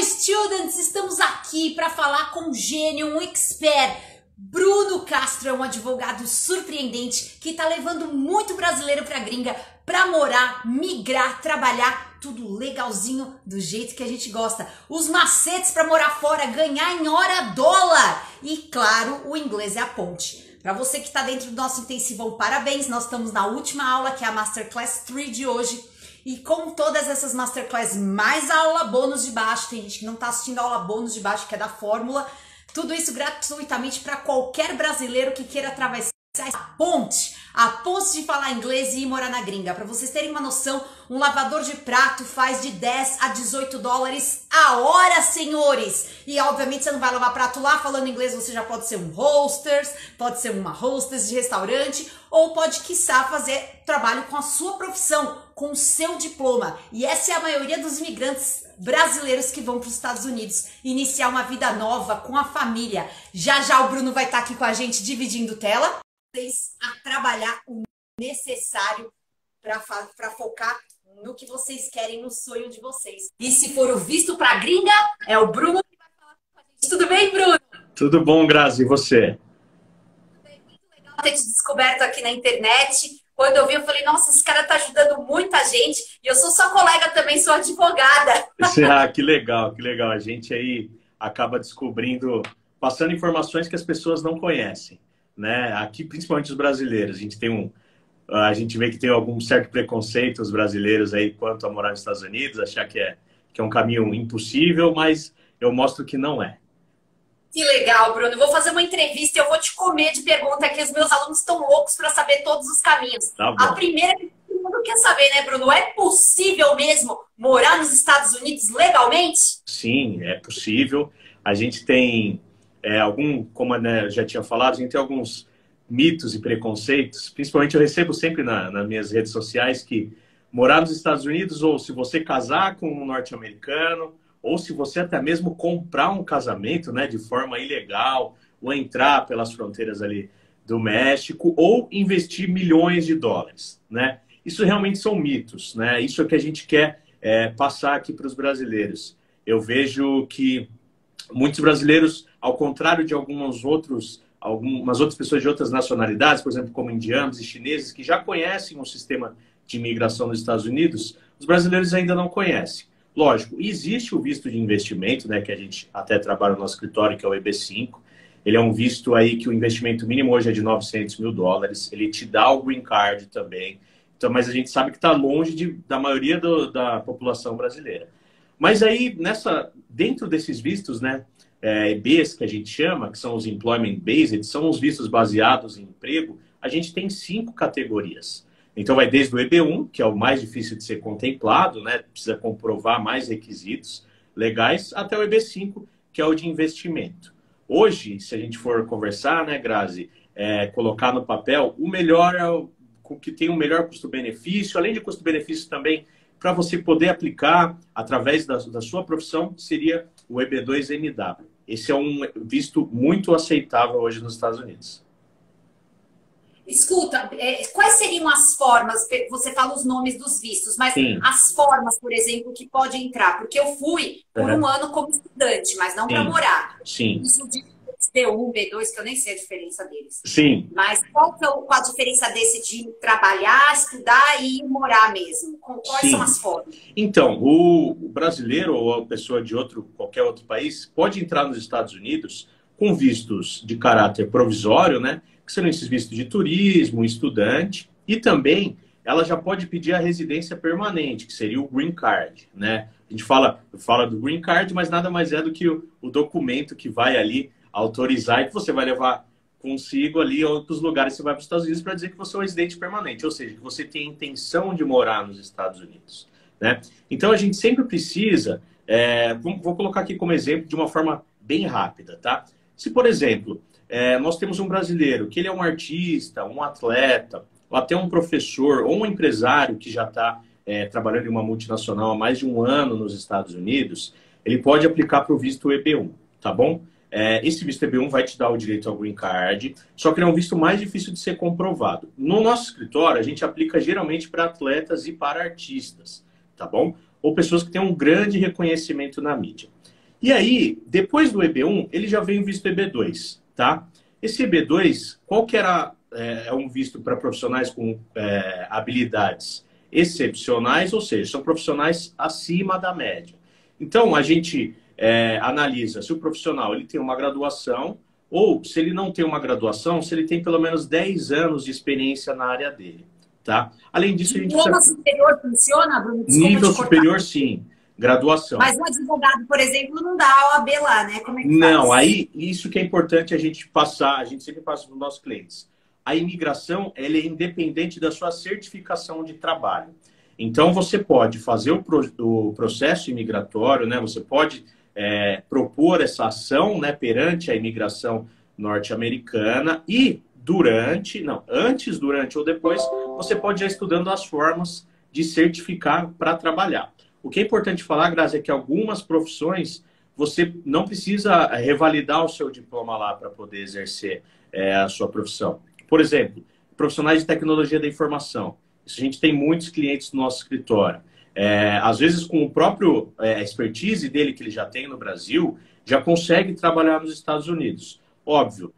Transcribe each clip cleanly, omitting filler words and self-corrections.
Students! Estamos aqui para falar com um gênio, um expert. Bruno Castro é um advogado surpreendente que tá levando muito brasileiro pra gringa pra morar, migrar, trabalhar, tudo legalzinho, do jeito que a gente gosta. Os macetes para morar fora, ganhar em hora dólar. E claro, o inglês é a ponte. Para você que está dentro do nosso intensivão, parabéns! Nós estamos na última aula, que é a Masterclass 3 de hoje. E com todas essas Masterclass, mais a aula bônus de baixo, tem gente que não está assistindo a aula bônus de baixo, que é da fórmula. Tudo isso gratuitamente para qualquer brasileiro que queira atravessar a ponte de falar inglês e ir morar na gringa. Para vocês terem uma noção, um lavador de prato faz de 10 a 18 dólares a hora, senhores. E obviamente você não vai lavar prato lá falando inglês, você já pode ser um hostess, pode ser uma hostess de restaurante, ou pode, quiçá, fazer trabalho com a sua profissão, com o seu diploma. E essa é a maioria dos imigrantes brasileiros que vão para os Estados Unidos iniciar uma vida nova com a família. Já já o Bruno vai estar aqui com a gente dividindo tela. Vocês a trabalhar o necessário para focar no que vocês querem, no sonho de vocês. E se for o visto para gringa, é o Bruno que vai falar com a gente. Tudo bem, Bruno? Tudo bom, Grazi, e você? Tudo bem, muito legal ter te descoberto aqui na internet. Quando eu vi, eu falei, nossa, esse cara tá ajudando muita gente. E eu sou sua colega também, sou advogada. Ah, que legal, que legal. A gente aí acaba descobrindo, passando informações que as pessoas não conhecem, né? Aqui, principalmente os brasileiros, a gente vê que tem algum certo preconceito os brasileiros aí quanto a morar nos Estados Unidos, achar que é um caminho impossível, mas eu mostro que não é. Que legal, Bruno. Eu vou fazer uma entrevista e eu vou te comer de pergunta que os meus alunos estão loucos para saber todos os caminhos. Tá bom. A primeira que todo mundo quer saber, né, Bruno? É possível mesmo morar nos Estados Unidos legalmente? Sim, é possível. A gente tem como eu já tinha falado, a gente tem alguns mitos e preconceitos. Principalmente eu recebo sempre nas minhas redes sociais que morar nos Estados Unidos, ou se você casar com um norte-americano, ou se você até mesmo comprar um casamento, né, de forma ilegal, ou entrar pelas fronteiras ali do México, ou investir milhões de dólares, né? Isso realmente são mitos, né? Isso é o que a gente quer passar aqui para os brasileiros. Eu vejo que muitos brasileiros, ao contrário de algumas outras pessoas de outras nacionalidades, por exemplo, como indianos e chineses, que já conhecem o sistema de imigração nos Estados Unidos, os brasileiros ainda não conhecem. Lógico, existe o visto de investimento, né, que a gente até trabalha no nosso escritório, que é o EB5. Ele é um visto aí que o investimento mínimo hoje é de 900 mil dólares. Ele te dá o green card também. Então, mas a gente sabe que está longe da maioria da população brasileira. Mas aí, dentro desses vistos, né, EBs, que a gente chama, que são os Employment Based, são os vistos baseados em emprego, a gente tem 5 categorias. Então, vai desde o EB1, que é o mais difícil de ser contemplado, né? Precisa comprovar mais requisitos legais, até o EB5, que é o de investimento. Hoje, se a gente for conversar, né, Grazi, colocar no papel, o melhor é o que tem o melhor custo-benefício, além de custo-benefício também, para você poder aplicar através da sua profissão, seria o EB2MW. Esse é um visto muito aceitável hoje nos Estados Unidos. Escuta, quais seriam as formas? Você fala os nomes dos vistos, mas sim, as formas, por exemplo, que pode entrar. Porque eu fui por um ano como estudante, mas não para morar. Sim. Isso de B1, B2, que eu nem sei a diferença deles. Sim. Mas qual que é a diferença desse de trabalhar, estudar e ir morar mesmo? Quais são as formas? Então, o brasileiro ou a pessoa de qualquer outro país pode entrar nos Estados Unidos com vistos de caráter provisório, né? Que serão esses vistos de turismo, estudante, e também ela já pode pedir a residência permanente, que seria o Green Card, né? A gente fala do Green Card, mas nada mais é do que o documento que vai ali autorizar e que você vai levar consigo ali a outros lugares que você vai para os Estados Unidos para dizer que você é um residente permanente, ou seja, que você tem a intenção de morar nos Estados Unidos, né? Então, a gente sempre precisa, vou colocar aqui como exemplo de uma forma bem rápida, tá? Se, por exemplo, nós temos um brasileiro que ele é um artista, um atleta, ou até um professor, ou um empresário que já está trabalhando em uma multinacional há mais de um ano nos Estados Unidos, ele pode aplicar para o visto EB1, tá bom? Esse visto EB1 vai te dar o direito ao Green Card, só que ele é um visto mais difícil de ser comprovado. No nosso escritório, a gente aplica geralmente para atletas e para artistas, tá bom? ou pessoas que têm um grande reconhecimento na mídia. E aí, depois do EB1, ele já vem o visto EB2, tá? Esse EB2, qual que era um visto para profissionais com habilidades excepcionais, ou seja, são profissionais acima da média. Então, a gente analisa se o profissional ele tem uma graduação ou, se ele não tem uma graduação, se ele tem pelo menos 10 anos de experiência na área dele, tá? Além disso, a gente Diploma superior funciona, Bruno? Desculpa nível te cortar. superior, sim. Graduação. Mas um advogado, por exemplo, não dá a OAB lá, né? Como é que Não, faz? aí isso que é importante a gente passar, a gente sempre passa para os nossos clientes. A imigração, ela é independente da sua certificação de trabalho. Então, você pode fazer o processo imigratório, né? Você pode propor essa ação, né, perante a imigração norte-americana e antes, durante ou depois, você pode ir estudando as formas de certificar para trabalhar. O que é importante falar, Grazi, é que algumas profissões você não precisa revalidar o seu diploma lá para poder exercer a sua profissão. Por exemplo, profissionais de tecnologia da informação. Isso a gente tem muitos clientes no nosso escritório. Às vezes, com o próprio expertise dele que ele já tem no Brasil, já consegue trabalhar nos Estados Unidos. Óbvio,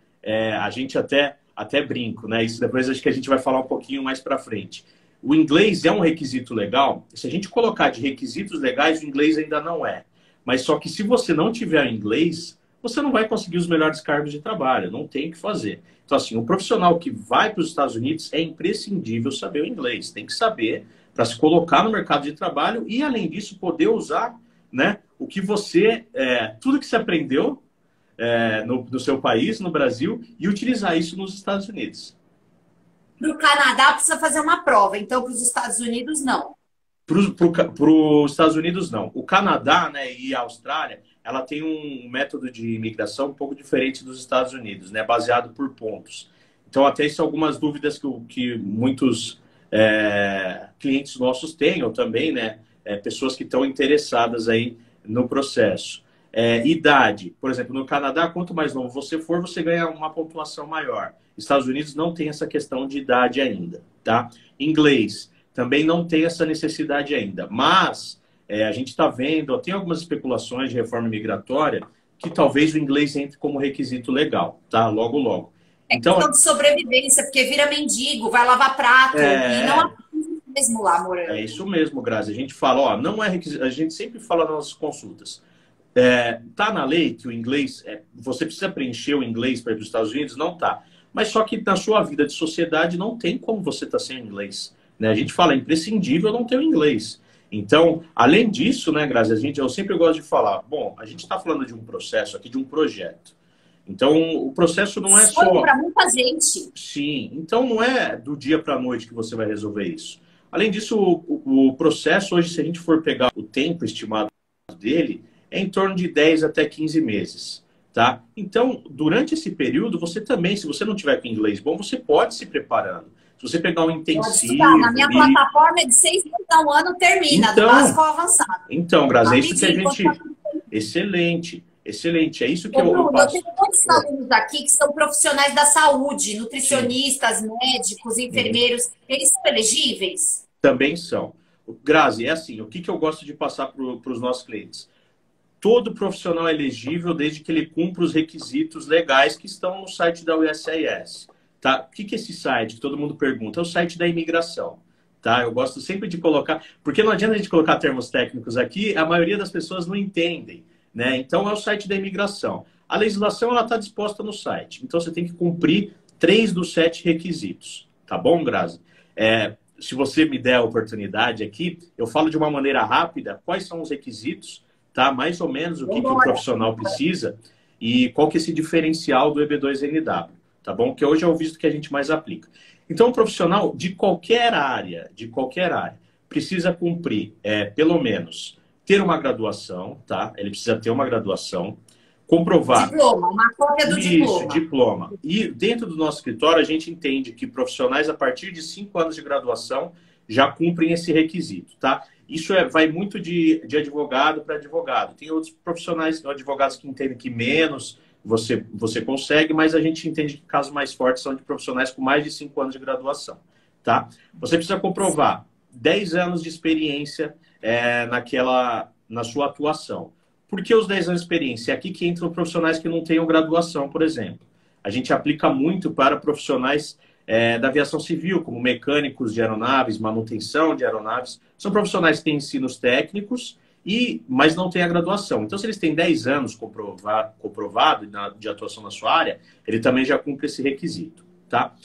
a gente até brinco, né? Isso depois acho que a gente vai falar um pouquinho mais para frente. O inglês é um requisito legal. Se a gente colocar de requisitos legais, o inglês ainda não é. Mas só que se você não tiver inglês, você não vai conseguir os melhores cargos de trabalho. Não tem o que fazer. Então, assim, o profissional que vai para os Estados Unidos é imprescindível saber o inglês. Tem que saber para se colocar no mercado de trabalho e, além disso, poder usar, né, o que você... tudo que você aprendeu no seu país, no Brasil, e utilizar isso nos Estados Unidos. Para o Canadá precisa fazer uma prova, então para os Estados Unidos não. Para os Estados Unidos, não. O Canadá, né, e a Austrália, ela tem um método de imigração um pouco diferente dos Estados Unidos, né, baseado por pontos. Então, até isso algumas dúvidas que muitos clientes nossos têm, ou também, né, pessoas que estão interessadas aí no processo. Idade. Por exemplo, no Canadá, quanto mais novo você for, você ganha uma pontuação maior. Estados Unidos não tem essa questão de idade ainda, tá? Inglês também não tem essa necessidade ainda. Mas a gente está vendo, tem algumas especulações de reforma migratória que talvez o inglês entre como requisito legal, tá? Logo, logo. Então, questão de sobrevivência, porque vira mendigo, vai lavar prato e não aprende mesmo lá morando. É isso mesmo, Grazi. A gente fala, ó, não é requisito. A gente sempre fala nas nossas consultas. Tá na lei que o inglês, você precisa preencher o inglês para ir para os Estados Unidos? Não tá. Mas só que na sua vida de sociedade não tem como você estar sem inglês. Né? A gente fala, é imprescindível não ter o inglês. Então, além disso, né, Grazi, eu sempre gosto de falar, bom, a gente está falando de um processo aqui, de um projeto. Então, o processo não é só... para muita gente. Sim, então não é do dia para a noite que você vai resolver isso. Além disso, o processo hoje, se a gente for pegar o tempo estimado dele, é em torno de 10 até 15 meses. Tá? Então, durante esse período, você também, se você não tiver com inglês bom, você pode se preparando. Se você pegar um intensivo... Na minha plataforma é de 6 meses a um ano, termina, do básico ao avançado. Então, Grazi, é isso que a gente... Excelente, excelente. É isso que eu passo. Eu tenho muitos alunos aqui que são profissionais da saúde, nutricionistas, médicos, enfermeiros. Eles são elegíveis? Também são. Grazi, é assim, o que eu gosto de passar para os nossos clientes? Todo profissional é elegível desde que ele cumpra os requisitos legais que estão no site da USCIS. Tá? O que é esse site que todo mundo pergunta? É o site da imigração. Tá? Eu gosto sempre de colocar... Porque não adianta a gente colocar termos técnicos aqui, a maioria das pessoas não entendem. Né? Então, é o site da imigração. A legislação está disposta no site. Então, você tem que cumprir 3 dos 7 requisitos. Tá bom, Grazi? Se você me der a oportunidade aqui, eu falo de uma maneira rápida quais são os requisitos, tá? Mais ou menos o que o profissional precisa e qual que é esse diferencial do EB2NW, tá bom? Que hoje é o visto que a gente mais aplica. Então, o profissional de qualquer área, precisa cumprir, pelo menos, ter uma graduação, tá? Ele precisa ter uma graduação, comprovar... Diploma, uma cópia do diploma. Isso, diploma. E dentro do nosso escritório, a gente entende que profissionais a partir de 5 anos de graduação já cumprem esse requisito, tá? Isso vai muito de advogado para advogado. Tem outros profissionais, advogados que entendem que menos você consegue, mas a gente entende que casos mais fortes são de profissionais com mais de 5 anos de graduação, tá? Você precisa comprovar 10 anos de experiência na sua atuação. Por que os 10 anos de experiência? É aqui que entram profissionais que não tenham graduação, por exemplo. A gente aplica muito para profissionais da aviação civil, como mecânicos de aeronaves, manutenção de aeronaves. São profissionais que têm ensinos técnicos, mas não têm a graduação. Então, se eles têm 10 anos comprovado de atuação na sua área, ele também já cumpre esse requisito. Tá?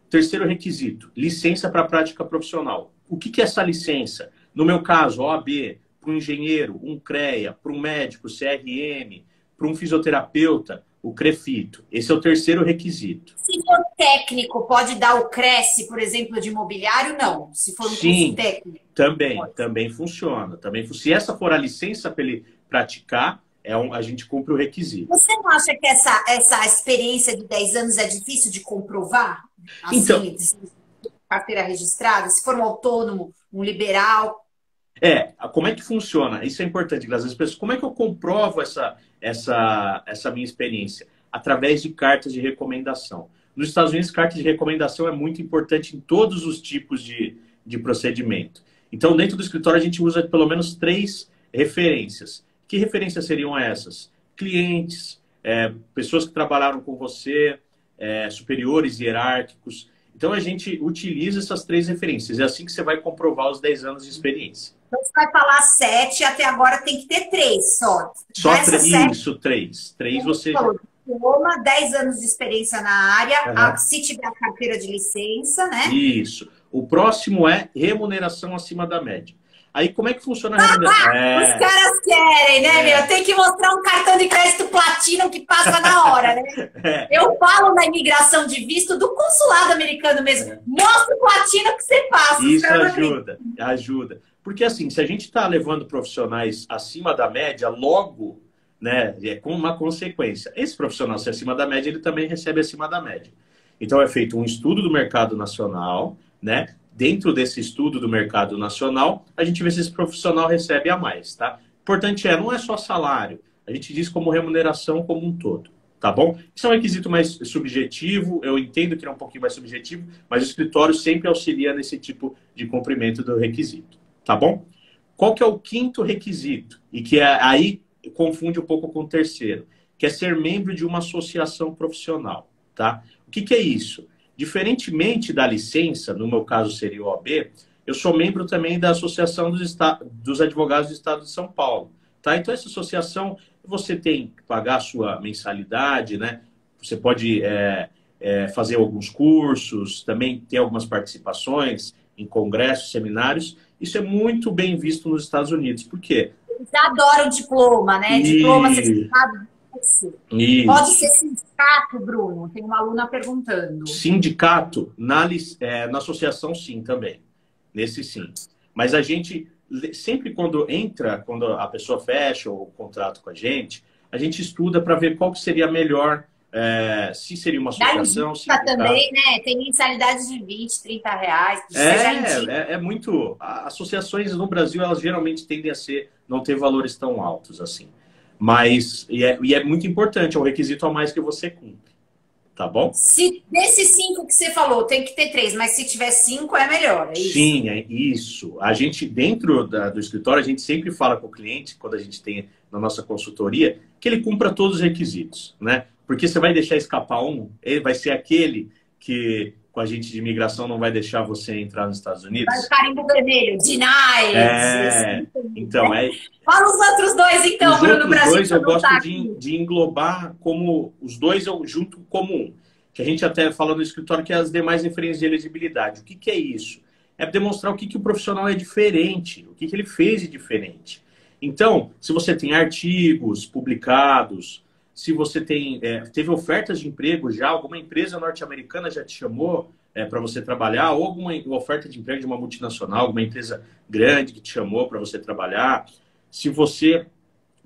Terceiro requisito, licença para prática profissional. O que é essa licença? No meu caso, OAB, para um engenheiro, um CREA, para um médico, CRM, para um fisioterapeuta, o CREFITO. Esse é o terceiro requisito. Se for técnico, pode dar o CRESSE, por exemplo, de imobiliário? Não. Se for um curso técnico. Também funciona. Se essa for a licença para ele praticar, a gente cumpre o requisito. Você não acha que essa experiência de 10 anos é difícil de comprovar? Assim, então, carteira registrada, se for um autônomo, um liberal. Como é que funciona? Isso é importante, às vezes, pessoas, como é que eu comprovo essa minha experiência? Através de cartas de recomendação. Nos Estados Unidos, carta de recomendação é muito importante em todos os tipos de procedimento. Então, dentro do escritório, a gente usa pelo menos 3 referências. Que referências seriam essas? Clientes, pessoas que trabalharam com você, superiores hierárquicos. Então, a gente utiliza essas 3 referências. É assim que você vai comprovar os 10 anos de experiência. Então, você vai falar 7, até agora tem que ter 3 só. Só 3? Isso, 3. 3 você... Diploma, 10 anos de experiência na área, se tiver a carteira de licença, né? Isso. O próximo é remuneração acima da média. Aí, como é que funciona a remuneração? Os caras querem, né, meu? Tem que mostrar um cartão de crédito Platinum que passa na hora, né? Eu falo na imigração de visto do consulado americano mesmo. Mostra o Platinum que você passa. Isso ajuda. Porque, assim, se a gente está levando profissionais acima da média, logo, né, é com uma consequência. Esse profissional, se é acima da média, ele também recebe acima da média. Então, é feito um estudo do mercado nacional, né? Dentro desse estudo do mercado nacional, a gente vê se esse profissional recebe a mais, tá? Importante não é só salário, a gente diz como remuneração como um todo, tá bom? Isso é um requisito mais subjetivo, eu entendo que é um pouquinho mais subjetivo, mas o escritório sempre auxilia nesse tipo de cumprimento do requisito, tá bom? Qual que é o 5º requisito? E que aí confunde um pouco com o terceiro, que é ser membro de uma associação profissional, tá? O que é isso? Diferentemente da licença, no meu caso seria o OAB, eu sou membro também da Associação dos Advogados do Estado de São Paulo. Tá? Então, essa associação, você tem que pagar a sua mensalidade, né? Você pode fazer alguns cursos, também ter algumas participações em congressos, seminários. Isso é muito bem visto nos Estados Unidos. Por quê? Eles adoram diploma, né? Diploma, certificado. Isso. Pode ser sindicato, Bruno? Tem uma aluna perguntando. Sindicato, na associação, sim, também. Nesse, sim. Mas a gente, sempre quando a pessoa fecha o contrato com a gente estuda para ver qual que seria a melhor, se seria uma associação, também, né? Tem mensalidade de 20, 30 reais. Muito... Associações no Brasil, elas geralmente tendem a não ter valores tão altos assim. Mas, é muito importante, é um requisito a mais que você cumpre. Tá bom? Se desses 5 que você falou, tem que ter 3, mas se tiver 5 é melhor, é isso? Sim, é isso. A gente, dentro do escritório, a gente sempre fala com o cliente, quando a gente tem na nossa consultoria, que ele cumpra todos os requisitos, né? Porque você vai deixar escapar ele vai ser aquele que com a gente de imigração não vai deixar você entrar nos Estados Unidos. Vai o carimbo vermelho, denies. Então, Fala os outros 2, então, Bruno, Brasil. Os 2 eu gosto de englobar como... Os 2 eu junto como um. Que a gente até fala no escritório que é as demais referências de elegibilidade. O que é isso? É demonstrar o que o profissional é diferente. O que ele fez de diferente. Então, se você tem artigos publicados... Se você teve ofertas de emprego já, alguma empresa norte-americana já te chamou para você trabalhar, ou alguma oferta de emprego de uma multinacional, alguma empresa grande que te chamou para você trabalhar. Se você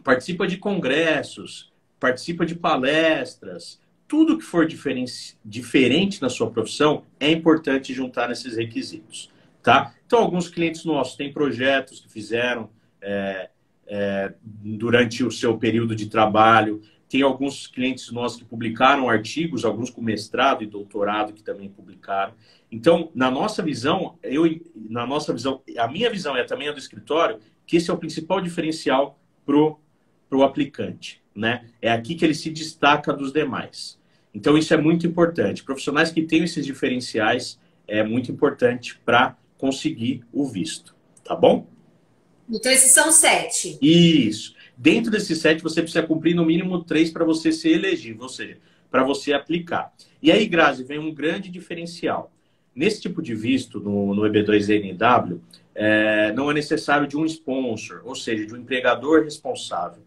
participa de congressos, participa de palestras, tudo que for diferente na sua profissão, é importante juntar nesses requisitos. Tá? Então, alguns clientes nossos têm projetos que fizeram durante o seu período de trabalho. Tem alguns clientes nossos que publicaram artigos, alguns com mestrado e doutorado que também publicaram. Então, na nossa visão, a minha visão e também a do escritório, que esse é o principal diferencial pro aplicante, né? É aqui que ele se destaca dos demais. Então, isso é muito importante. Profissionais que têm esses diferenciais é muito importante para conseguir o visto, tá bom? Então, esses são 7. Isso. Dentro desses 7, você precisa cumprir no mínimo 3 para você ser elegível, ou seja, para você aplicar. E aí, Grazi, vem um grande diferencial. Nesse tipo de visto, no EB2NW, não é necessário de um sponsor, ou seja, de um empregador responsável.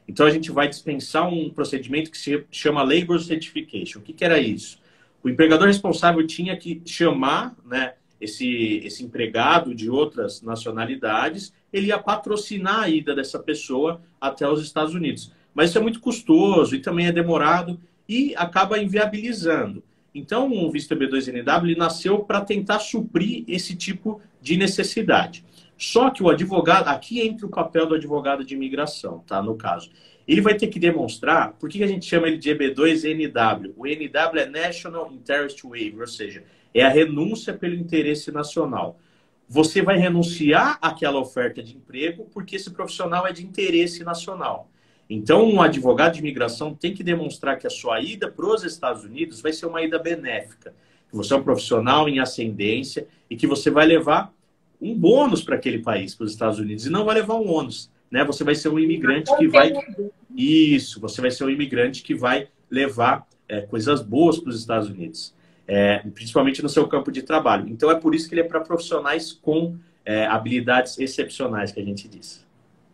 Então, a gente vai dispensar um procedimento que se chama Labor Certification. O que era isso? O empregador responsável tinha que chamar, né, esse empregado de outras nacionalidades, ele ia patrocinar a ida dessa pessoa até os Estados Unidos. Mas isso é muito custoso e também é demorado e acaba inviabilizando. Então, o visto EB2NW ele nasceu para tentar suprir esse tipo de necessidade. Só que o advogado, aqui entra o papel do advogado de imigração, tá? No caso. Ele vai ter que demonstrar, por que a gente chama ele de EB2NW? O NW é National Interest Waiver, ou seja, é a renúncia pelo interesse nacional. Você vai renunciar àquela oferta de emprego porque esse profissional é de interesse nacional. Então, um advogado de imigração tem que demonstrar que a sua ida para os Estados Unidos vai ser uma ida benéfica, que você é um profissional em ascendência e que você vai levar um bônus para aquele país, para os Estados Unidos, e não vai levar um ônus, né? Você vai ser um imigrante que vai... Isso, você vai ser um imigrante que vai levar coisas boas para os Estados Unidos, principalmente no seu campo de trabalho. Então, é por isso que ele é para profissionais com habilidades excepcionais, que a gente diz.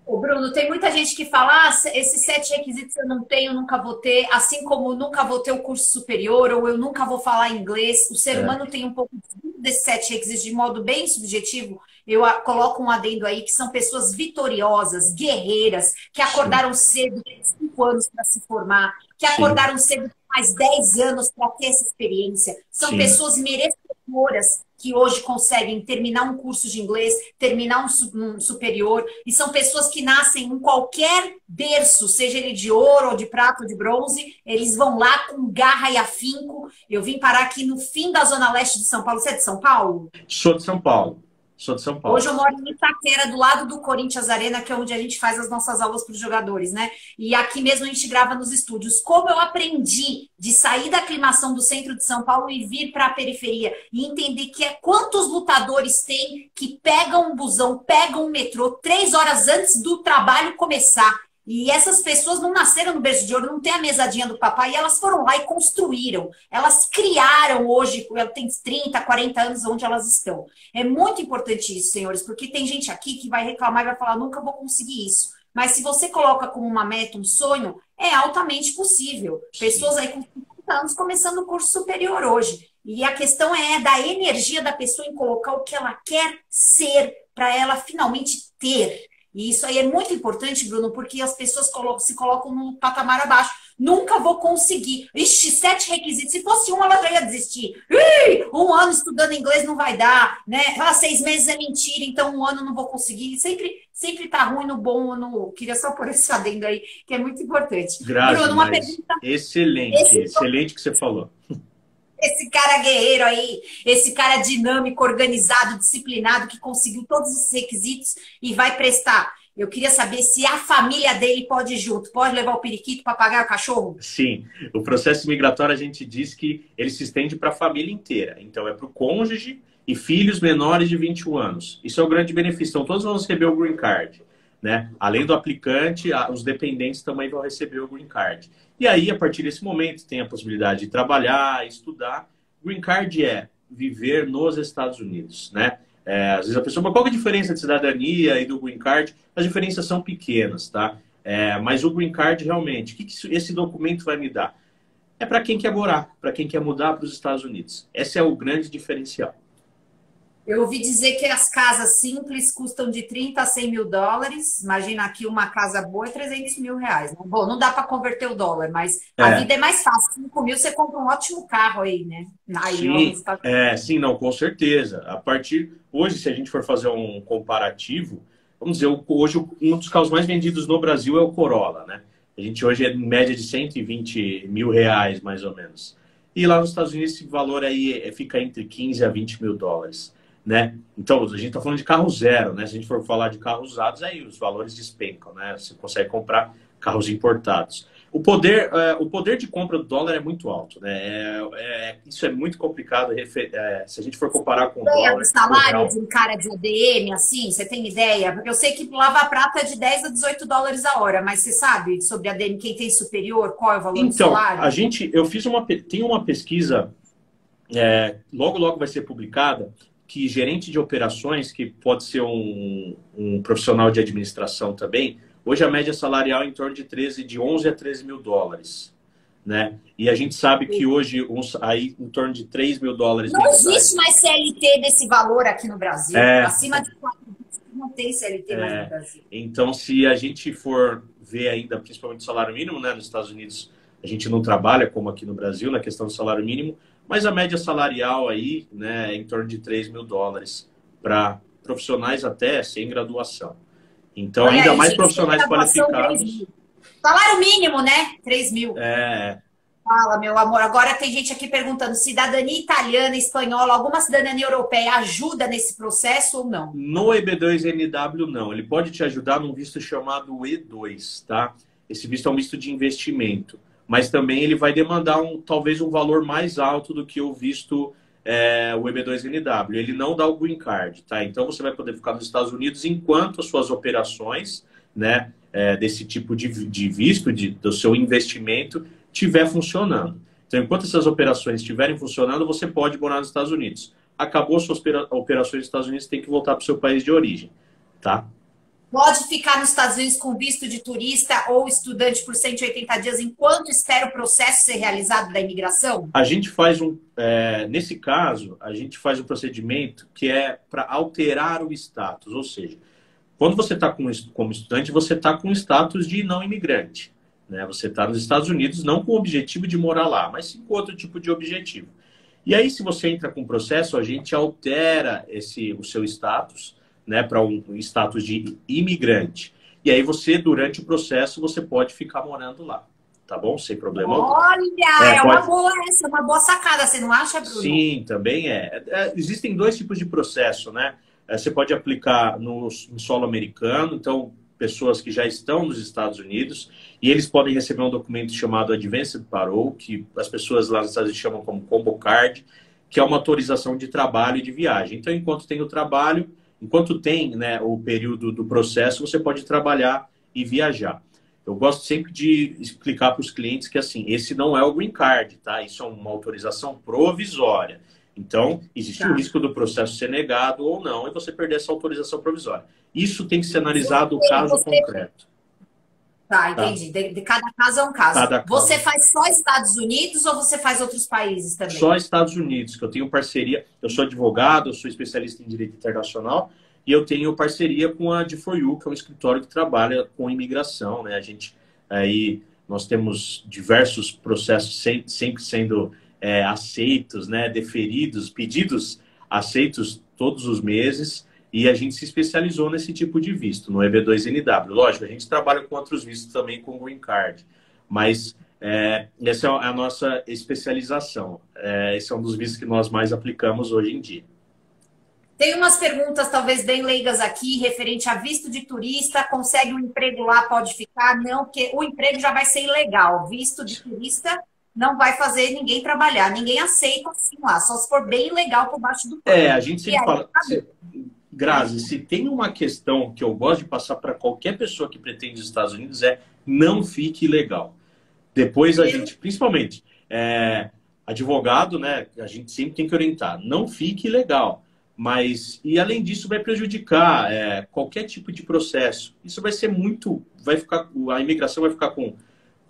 Ô Bruno, tem muita gente que fala, esses 7 requisitos eu não tenho, nunca vou ter, assim como eu nunca vou ter o curso superior, ou eu nunca vou falar inglês. O ser humano tem um pouco desses 7 requisitos de modo bem subjetivo. Eu coloco um adendo aí, que são pessoas vitoriosas, guerreiras, que acordaram cedo, 5 anos para se formar, que acordaram cedo mais 10 anos para ter essa experiência. São pessoas merecedoras que hoje conseguem terminar um curso de inglês, terminar um superior, e são pessoas que nascem em qualquer berço, seja ele de ouro, ou de prata, ou de bronze, eles vão lá com garra e afinco. Eu vim parar aqui no fim da Zona Leste de São Paulo. Você é de São Paulo? Sou de São Paulo. Sou de São Paulo. Hoje eu moro em Itaquera, do lado do Corinthians Arena, que é onde a gente faz as nossas aulas para os jogadores, né? E aqui mesmo a gente grava nos estúdios. Como eu aprendi de sair da aclimação do centro de São Paulo e vir para a periferia e entender que quantos lutadores tem que pegam um busão, pegam um metrô 3 horas antes do trabalho começar. E essas pessoas não nasceram no berço de ouro, não tem a mesadinha do papai, e elas foram lá e construíram. Elas criaram hoje, tem 30, 40 anos onde elas estão. É muito importante isso, senhores, porque tem gente aqui que vai reclamar e vai falar, nunca vou conseguir isso. Mas se você coloca como uma meta, um sonho, é altamente possível. Pessoas aí com 50 anos começando o curso superior hoje. E a questão é da energia da pessoa em colocar o que ela quer ser para ela finalmente ter. E isso aí é muito importante, Bruno, porque as pessoas se colocam no patamar abaixo. Nunca vou conseguir. Ixi, 7 requisitos. Se fosse um, ela já ia desistir. Ih, 1 ano estudando inglês não vai dar, né? 6 meses é mentira, então 1 ano não vou conseguir. Sempre tá ruim no bom, no... Queria só pôr esse adendo aí, que é muito importante. Graças, Bruno, uma pergunta... Excelente, excelente o que você falou. Esse cara guerreiro aí, esse cara dinâmico, organizado, disciplinado, que conseguiu todos esses requisitos e vai prestar. Eu queria saber se a família dele pode ir junto. Pode levar o periquito, o papagaio, o cachorro? Sim. O processo migratório, a gente diz que ele se estende para a família inteira. Então, é para o cônjuge e filhos menores de 21 anos. Isso é o grande benefício. Então, todos vão receber o Green Card, né? Além do aplicante, os dependentes também vão receber o Green Card. E aí, a partir desse momento, tem a possibilidade de trabalhar, estudar. Green Card é viver nos Estados Unidos, né? Às vezes a pessoa, mas qual é a diferença de cidadania e do Green Card? As diferenças são pequenas, tá? Mas o Green Card, realmente, o que esse documento vai me dar? É para quem quer morar, para quem quer mudar para os Estados Unidos. Esse é o grande diferencial. Eu ouvi dizer que as casas simples custam de 30 a 100 mil dólares. Imagina aqui uma casa boa é 300 mil reais. Né? Bom, não dá para converter o dólar, mas a vida é mais fácil. 5 mil você compra um ótimo carro aí, né? Sim, sim, não, com certeza. Hoje, se a gente for fazer um comparativo, vamos dizer, hoje um dos carros mais vendidos no Brasil é o Corolla, né? A gente hoje é em média de 120 mil reais, mais ou menos. E lá nos Estados Unidos esse valor aí fica entre 15 a 20 mil dólares. né? Então, a gente está falando de carro zero, né? Se a gente for falar de carros usados, aí os valores despencam, né? Você consegue comprar carros importados. O poder de compra do dólar é muito alto, né? Isso é muito complicado. Se a gente for comparar com o dólar... O salário de um cara de ADM, assim, você tem ideia? Porque eu sei que Lava Prata é de 10 a 18 dólares a hora, mas você sabe sobre ADM, quem tem superior, qual é o valor do salário? Tem uma pesquisa, logo vai ser publicada, que gerente de operações, que pode ser um profissional de administração também, hoje a média salarial é em torno de 11 a 13 mil dólares, né? E a gente sabe que hoje, aí, em torno de 3 mil dólares... Não existe mais CLT desse valor aqui no Brasil. Acima de 4 não tem CLT mais no Brasil. Então, se a gente for ver ainda, principalmente o salário mínimo, né? Nos Estados Unidos, a gente não trabalha como aqui no Brasil, na questão do salário mínimo, mas a média salarial aí, né, é em torno de 3 mil dólares para profissionais até sem graduação. Então, olha, ainda mais profissionais qualificados. Salário mínimo, né? 3 mil. Fala, meu amor. Agora tem gente aqui perguntando: cidadania italiana, espanhola, alguma cidadania europeia ajuda nesse processo ou não? No EB2NW, não. Ele pode te ajudar num visto chamado E2, tá? Esse visto é um visto de investimento. Mas também ele vai demandar talvez um valor mais alto do que o visto... o EB2NW, ele não dá o green card, tá? Então você vai poder ficar nos Estados Unidos enquanto as suas operações, né, desse tipo de visto, do seu investimento, estiver funcionando. Então, enquanto essas operações estiverem funcionando, você pode morar nos Estados Unidos. Acabou suas operações nos Estados Unidos, tem que voltar para o seu país de origem, tá? Pode ficar nos Estados Unidos com visto de turista ou estudante por 180 dias enquanto espera o processo ser realizado da imigração? A gente faz nesse caso, a gente faz um procedimento que é para alterar o status. Ou seja, quando você está como estudante, você está com status de não imigrante, né? Você está nos Estados Unidos não com o objetivo de morar lá, mas sim com outro tipo de objetivo. E aí, se você entra com o processo, a gente altera o seu status, né, para um status de imigrante. E aí você, durante o processo, você pode ficar morando lá, tá bom? Sem problema algum. Olha, uma boa sacada, você não acha, Bruno? Sim, também existem dois tipos de processo, né? Você pode aplicar no solo americano, então pessoas que já estão nos Estados Unidos, e eles podem receber um documento chamado Advanced Parole, que as pessoas lá nos Estados Unidos chamam como Combo Card, que é uma autorização de trabalho e de viagem. Então, enquanto tem o trabalho, enquanto tem, né, o período do processo, você pode trabalhar e viajar. Eu gosto sempre de explicar para os clientes que, assim, esse não é o green card, tá? Isso é uma autorização provisória. Então, existe o risco do processo ser negado ou não e você perder essa autorização provisória. Isso tem que ser analisado caso concreto. Tá, entendi. De cada caso é um caso. Você faz só Estados Unidos ou você faz outros países também? Só Estados Unidos, que eu tenho parceria. Eu sou advogado, eu sou especialista em direito internacional e eu tenho parceria com a D4U, que é um escritório que trabalha com imigração, né? Nós temos diversos processos sempre sendo aceitos, né? Deferidos, pedidos aceitos todos os meses. E a gente se especializou nesse tipo de visto, no EB2NW. Lógico, a gente trabalha com outros vistos também, com Green Card. Mas essa é a nossa especialização. Esse é um dos vistos que nós mais aplicamos hoje em dia. Tem umas perguntas, talvez bem leigas aqui, referente a visto de turista. Consegue um emprego lá, pode ficar? Não, porque o emprego já vai ser ilegal. Visto de turista não vai fazer ninguém trabalhar. Ninguém aceita assim lá, só se for bem ilegal por baixo do pano. A gente sempre fala... Grazi, se tem uma questão que eu gosto de passar para qualquer pessoa que pretende os Estados Unidos não fique ilegal. Depois a gente, principalmente, advogado, né? A gente sempre tem que orientar. Não fique ilegal. E além disso vai prejudicar qualquer tipo de processo. Isso vai ser a imigração vai ficar com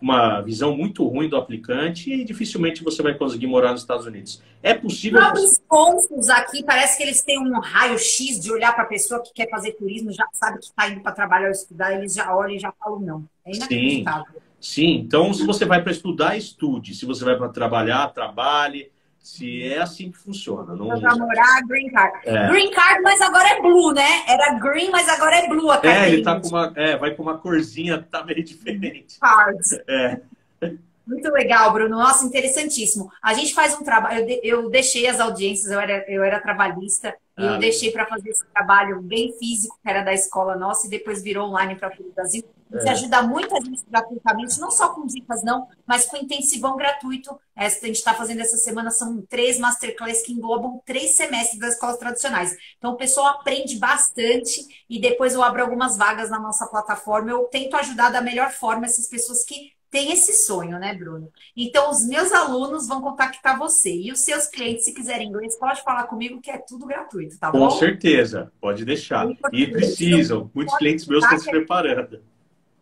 uma visão muito ruim do aplicante e dificilmente você vai conseguir morar nos Estados Unidos. É possível... Os cônsulos aqui, parece que eles têm um raio-x de olhar para a pessoa que quer fazer turismo, já sabe que está indo para trabalhar ou estudar, eles já olham e já falam não. É inacreditável. Sim, então se você vai para estudar, estude. Se você vai para trabalhar, trabalhe. Se é assim que funciona. Não para morar, green card. Green card, mas agora é blue, né? Era green, mas agora é blue a carteira. Ele tá com vai com uma corzinha, tá meio diferente. Cards. Muito legal, Bruno. Nossa, interessantíssimo. A gente faz um trabalho. Eu deixei as audiências, eu era trabalhista, e eu Ah, legal. deixei para fazer esse trabalho bem físico, que era da escola nossa, e depois virou online para todo o Brasil. Você É, ajuda muita gente gratuitamente, não só com dicas, não, mas com intensivão gratuito. Essa que a gente está fazendo essa semana são 3 masterclass que englobam 3 semestres das escolas tradicionais. Então, o pessoal aprende bastante e depois eu abro algumas vagas na nossa plataforma. Eu tento ajudar da melhor forma essas pessoas que têm esse sonho, né, Bruno? Então, os meus alunos vão contactar você. E os seus clientes, se quiserem inglês, pode falar comigo que é tudo gratuito, tá com bom? certeza, pode deixar. Em E português, então, precisam, muitos pode clientes meus estão escutar se que preparando.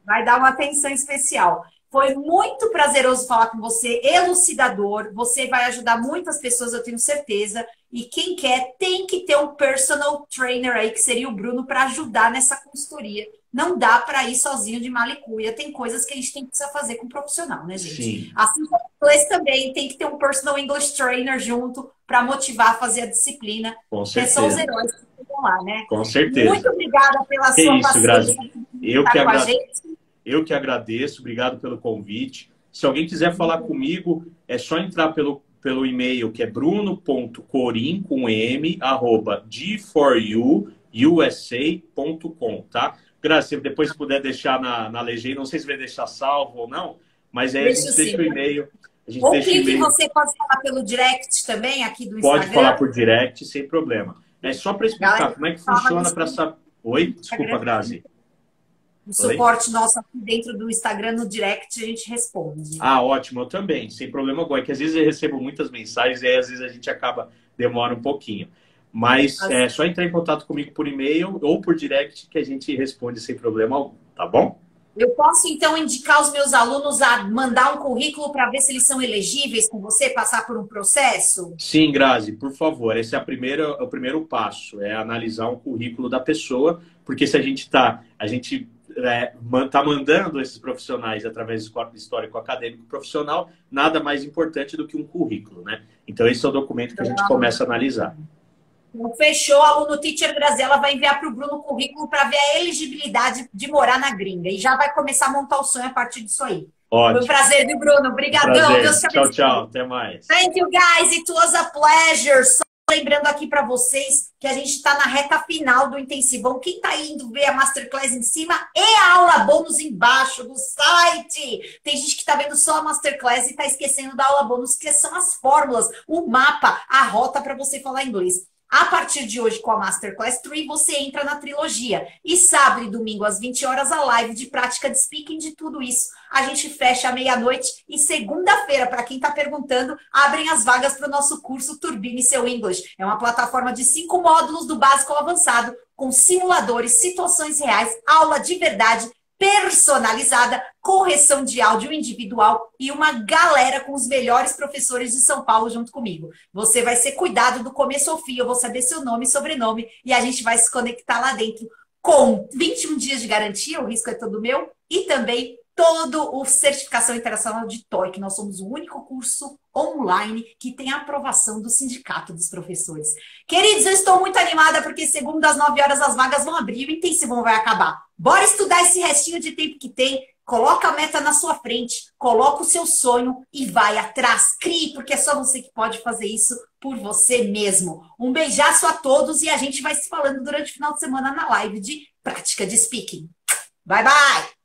vai dar uma atenção especial. Foi muito prazeroso falar com você, elucidador. Você vai ajudar muitas pessoas, eu tenho certeza. E quem quer tem que ter um personal trainer aí, que seria o Bruno, para ajudar nessa consultoria. Não dá para ir sozinho de malicuia. Tem coisas que a gente tem que precisar fazer com um profissional, né, gente? Sim, Assim como o inglês também, tem que ter um personal English trainer junto para motivar a fazer a disciplina, com que são os certeza, heróis que ficam lá, né? com Muito certeza. obrigada pela É sua isso, paciência Grazi. de Eu que, estar com a agra... gente. Eu que agradeço, obrigado pelo convite. Se alguém quiser falar comigo, é só entrar pelo e-mail que é bruno.corim, com m, arroba g4uusa.com, tá? Grazi, se depois puder deixar na legenda, não sei se vai deixar salvo ou não, mas aí a Deixa gente sim. deixa o e-mail. A gente Ou deixa o clique, e-mail, você pode falar pelo direct também, aqui do pode falar Instagram. por direct, sem problema. É só para explicar Galera, como é que fala funciona no para saber. Oi? Desculpa, Instagram, Grazi. o Oi? suporte nosso aqui dentro do Instagram, no direct, a gente responde. Ah, ótimo, eu também, sem problema algum. É que às vezes eu recebo muitas mensagens e aí às vezes a gente demora um pouquinho. Mas As- é só entrar em contato comigo por e-mail ou por direct que a gente responde sem problema algum, tá bom? Eu posso, então, indicar os meus alunos a mandar um currículo para ver se eles são elegíveis com você, passar por um processo? Sim, Grazi, por favor, esse é o primeiro passo, é analisar o currículo da pessoa, porque se a gente tá mandando esses profissionais através do histórico acadêmico profissional, nada mais importante do que um currículo, né? Então esse é o documento que a gente começa a analisar. Então, fechou, aluno Teacher Graziella vai enviar para o Bruno o currículo para ver a elegibilidade de morar na gringa. E já vai começar a montar o sonho a partir disso aí. Foi um Ótimo. prazer, viu, Bruno? Um Obrigadão, Deus prazer. te Tchau, abençoe. tchau. Até mais. Thank you, guys. It was a pleasure. Só lembrando aqui para vocês que a gente está na reta final do intensivão. Quem está indo ver a Masterclass em cima e a aula bônus embaixo do site. Tem gente que está vendo só a Masterclass e está esquecendo da aula bônus, que são as fórmulas, o mapa, a rota para você falar inglês. A partir de hoje, com a Masterclass 3, você entra na trilogia. E sábado e domingo, às 20 horas, a live de prática de speaking de tudo isso. A gente fecha à meia-noite e segunda-feira, para quem está perguntando, abrem as vagas para o nosso curso Turbine Seu English. É uma plataforma de 5 módulos do básico ao avançado, com simuladores, situações reais, aula de verdade, personalizada, correção de áudio individual e uma galera com os melhores professores de São Paulo junto comigo. Você vai ser cuidado do começo ao fim, eu vou saber seu nome e sobrenome e a gente vai se conectar lá dentro com 21 dias de garantia, o risco é todo meu, e também todo o certificação internacional de TOEIC. Nós somos o único curso online que tem a aprovação do Sindicato dos Professores. Queridos, eu estou muito animada porque segundo às 9 horas as vagas vão abrir e o intensivão vai acabar. Bora estudar esse restinho de tempo que tem. Coloca a meta na sua frente, coloca o seu sonho e vai atrás. Crie, porque é só você que pode fazer isso por você mesmo. Um beijaço a todos e a gente vai se falando durante o final de semana na live de prática de speaking. Bye, bye!